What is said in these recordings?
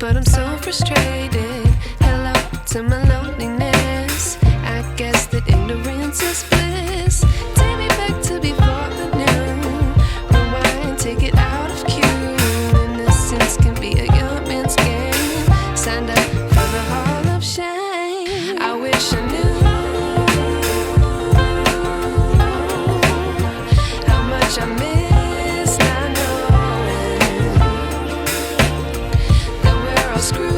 but I'm so frustrated. Hello to my loneliness. I guess that ignorance is bliss. Take me back to before I knew. Rewind, take it out of cue. Innocence can be a young man's game. Signed up for the hall of shame. I wish I knew how much I miss not knowing that we're all screwed.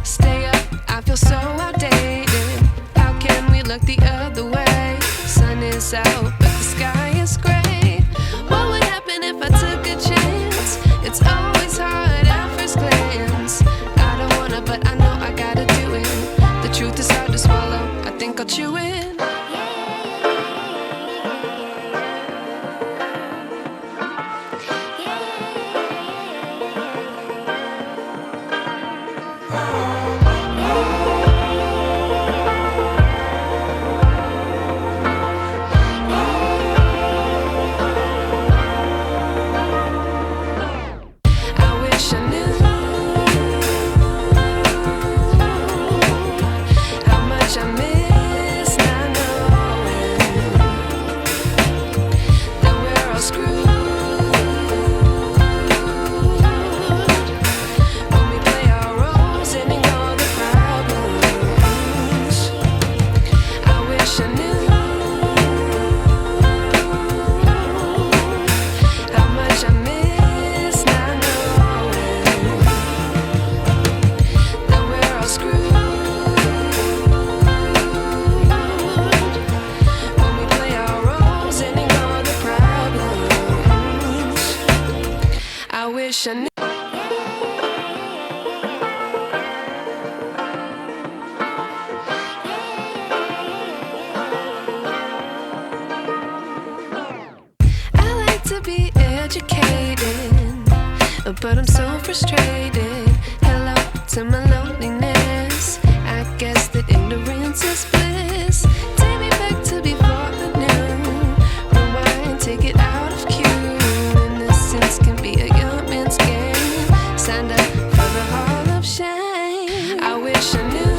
Stay up, I feel so outdated. How can we look the other way? Sun is out, but the sky is gray. What would happen if I took a chance? It's always hard at first glance. I don't wanna, but I know I gotta do it. The truth is hard to swallow, I think I'll chew it. I wish I knew. I like to be educated, but I'm so frustrated. Hello to my loneliness. I guess that ignorance is bliss. Take me back to before I knew. Rewind, take it out of cue. Innocence can be a young man's game. Signed up for the hall of shame. I wish I knew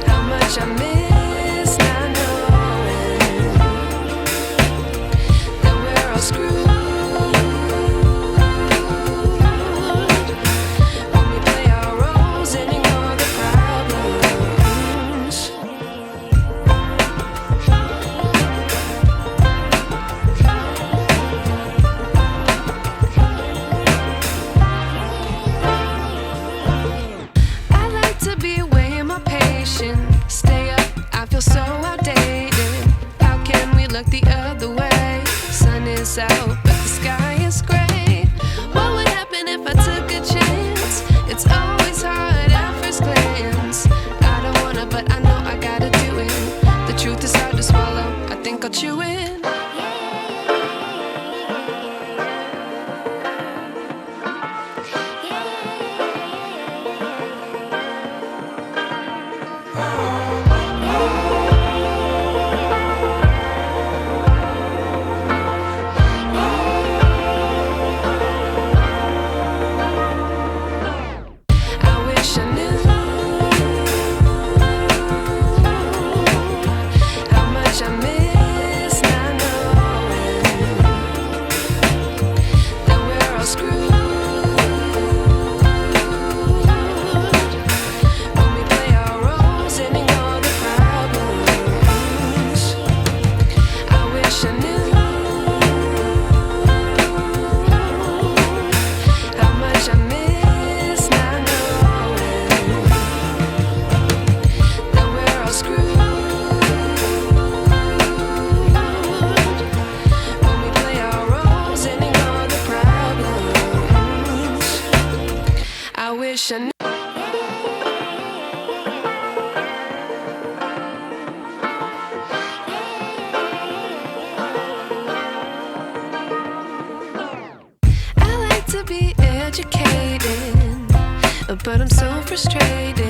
how much I miss not knowing that we're all screwed. Stay up, I feel so outdated. How can we look the other way? Sun is out, but the sky is gray. What would happen if I took a chance? It's always hard at first glance. I don't wanna, but I know I gotta do it. The truth is hard to swallow, I think I'll chew it. Oh, educated, but I'm so frustrated.